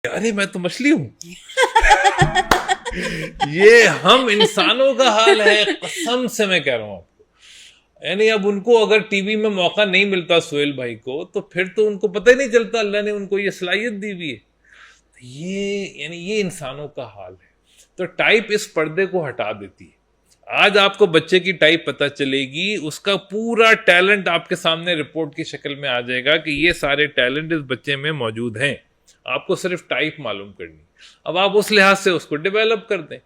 अरे मैं तो मछली हूँ। ये हम इंसानों का हाल है, कसम से मैं कह रहा हूँ आपको। यानी अब उनको अगर टीवी में मौका नहीं मिलता सोहेल भाई को, तो फिर तो उनको पता ही नहीं चलता अल्लाह ने उनको ये सलाहियत दी हुई है। ये इंसानों का हाल है। तो टाइप इस पर्दे को हटा देती है। आज आपको बच्चे की टाइप पता चलेगी, उसका पूरा टैलेंट आपके सामने रिपोर्ट की शक्ल में आ जाएगा कि ये सारे टैलेंट इस बच्चे में मौजूद हैं, आपको सिर्फ टाइप मालूम करनी। अब आप उस लिहाज से उसको डेवलप कर दें,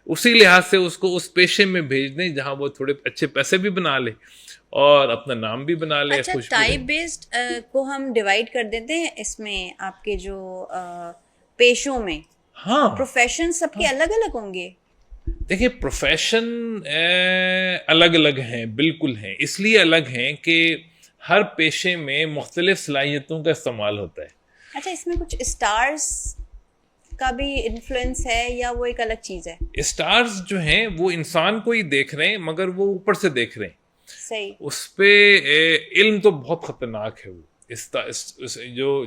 उसी लिहाज से उसको उस पेशे में भेज दें जहां वो थोड़े अच्छे पैसे भी बना ले और अपना नाम भी बना ले। अच्छा, टाइप बेस्ड को हम डिवाइड कर देते हैं इसमें आपके जो पेशों में। हाँ, प्रोफेशन सबके अलग अलग होंगे। देखिए प्रोफेशन अलग अलग हैं, बिल्कुल हैं। इसलिए अलग हैं कि हर पेशे में मुख्तलिफ सलाहियतों का इस्तेमाल होता है। अच्छा, इसमें कुछ स्टार्स का भी इन्फ्लुएंस है या वो एक अलग चीज है? स्टार्स जो हैं वो इंसान को ही देख रहे हैं, मगर वो ऊपर से देख रहे हैं। सही। उस पे इल्म तो बहुत खतरनाक है। वो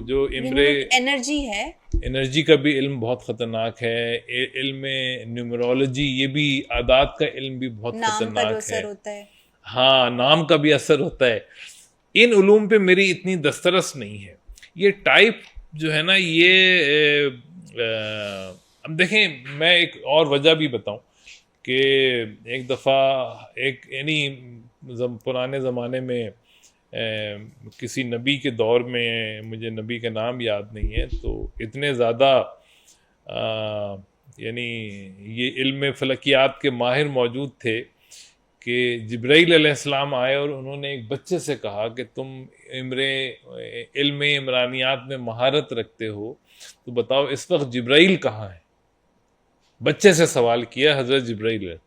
जो इम्रे एनर्जी है, एनर्जी का भी इल्म बहुत खतरनाक है। इल्म न्यूमरोलॉजी, ये भी आदात का इल्म भी बहुत खतरनाक है। असर होता है। हाँ, नाम का भी असर होता है। इन उलूम पे मेरी इतनी दस्तरस नहीं है। ये टाइप जो है ना, ये अब देखें, मैं एक और वजह भी बताऊं कि एक दफ़ा यानी पुराने ज़माने में किसी नबी के दौर में, मुझे नबी का नाम याद नहीं है, तो इतने ज़्यादा यानी ये इल्म फलकियात के माहिर मौजूद थे कि जिब्राइल अलैहिस्सलाम आए और उन्होंने एक बच्चे से कहा कि तुम इल्म इमरानियात में महारत रखते हो, तो बताओ इस वक्त जिब्राइल कहाँ है। बच्चे से सवाल किया हज़रत जिब्राइल।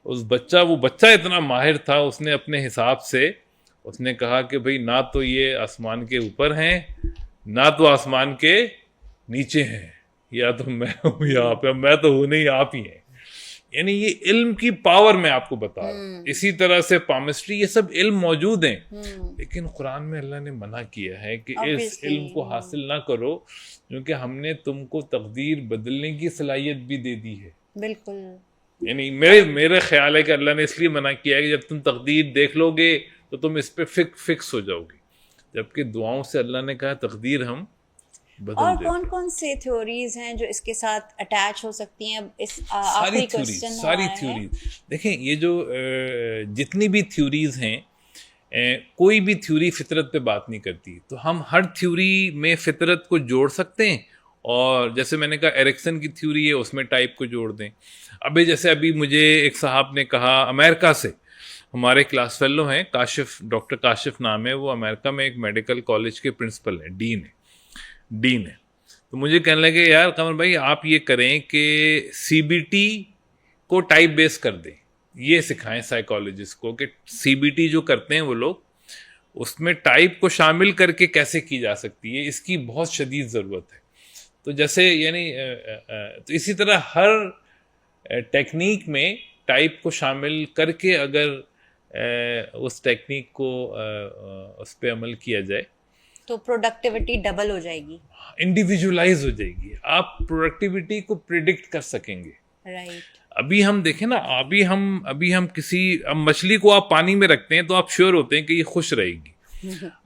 वो बच्चा इतना माहिर था, उसने अपने हिसाब से उसने कहा कि भाई ना तो ये आसमान के ऊपर हैं, ना तो आसमान के नीचे हैं, या तो मैं हूँ यहाँ पे, मैं तो हूँ नहीं, आप ही हैं। यानी ये इल्म की पावर मैं आपको बता रहा हूँ। इसी तरह से पामिस्ट्री, ये सब इल्म मौजूद हैं, लेकिन कुरान में अल्लाह ने मना किया है कि इस इल्म को हासिल ना करो, क्योंकि हमने तुमको तकदीर बदलने की सलाहियत भी दे दी है। बिल्कुल। यानी मेरे ख्याल है कि अल्लाह ने इसलिए मना किया है कि जब तुम तकदीर देख लोगे तो तुम इस पे फिक्स हो जाओगे, जबकि दुआओं से अल्लाह ने कहा तकदीर हम बदल और देते। कौन कौन से थ्योरीज हैं जो इसके साथ अटैच हो सकती हैं? इस सारी थ्योरीज देखें, ये जो जितनी भी थ्योरीज हैं, कोई भी थ्योरी फितरत पे बात नहीं करती, तो हम हर थ्योरी में फितरत को जोड़ सकते हैं। और जैसे मैंने कहा एरिक्सन की थ्योरी है, उसमें टाइप को जोड़ दें। अभी मुझे एक साहब ने कहा, अमेरिका से हमारे क्लास फेलो हैं, डॉक्टर काशिफ नाम है, वो अमेरिका में एक मेडिकल कॉलेज के प्रिंसिपल हैं, डीन है। तो मुझे कहने लगे, यार कमर भाई आप ये करें कि सीबीटी को टाइप बेस कर दें, ये सिखाएं साइकोलॉजिस्ट को कि सीबीटी जो करते हैं वो लोग, उसमें टाइप को शामिल करके कैसे की जा सकती है, इसकी बहुत शदीद ज़रूरत है। तो जैसे यानी तो इसी तरह हर टेक्निक में टाइप को शामिल करके अगर उस टेक्निक को उस पर अमल किया जाए तो प्रोडक्टिविटी डबल हो जाएगी, इंडिविजुअलाइज हो जाएगी, आप प्रोडक्टिविटी को प्रिडिक्ट कर सकेंगे। राइट। अभी हम देखें ना, अभी हम अब मछली को आप पानी में रखते हैं तो आप श्योर होते हैं कि ये खुश रहेगी।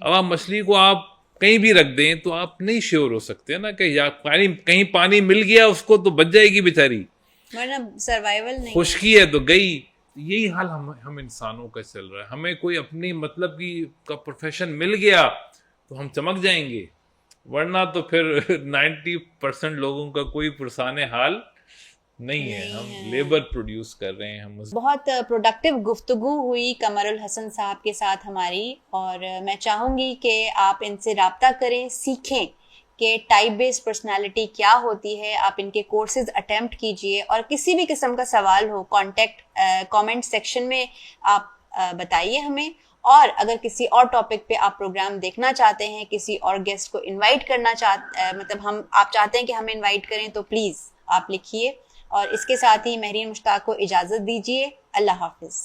अब आप मछली को आप कहीं भी रख दें तो आप नहीं श्योर हो सकते ना कि या कहीं पानी मिल गया उसको तो बच जाएगी बेचारी, वरना सर्वाइवल नहीं, खुशकी है तो गई। यही हाल हम इंसानों का चल रहा है। हमें कोई अपनी मतलब का प्रोफेशन मिल गया तो हम चमक जाएंगे, वरना तो फिर 90% लोगों का कोई पुरसाने हाल नहीं है। हम लेबर प्रोड्यूस कर रहे हैं। हम बहुत प्रोडक्टिव गुफ्तगू हुई कमरुल हसन साहब के साथ हमारी, और मैं चाहूँगी कि आप इनसे राब्ता करें, सीखें कि टाइप बेस्ड पर्सनालिटी क्या होती है। आप इनके कोर्सेज अटेम्प्ट कीजिए, और किसी भी किस्म का सवाल हो कमेंट सेक्शन में आप बताइए हमें। और अगर किसी और टॉपिक पे आप प्रोग्राम देखना चाहते हैं, किसी और गेस्ट को इनवाइट करना आप चाहते हैं कि हम इनवाइट करें, तो प्लीज़ आप लिखिए। और इसके साथ ही महरीन मुश्ताक को इजाज़त दीजिए। अल्लाह हाफिज़।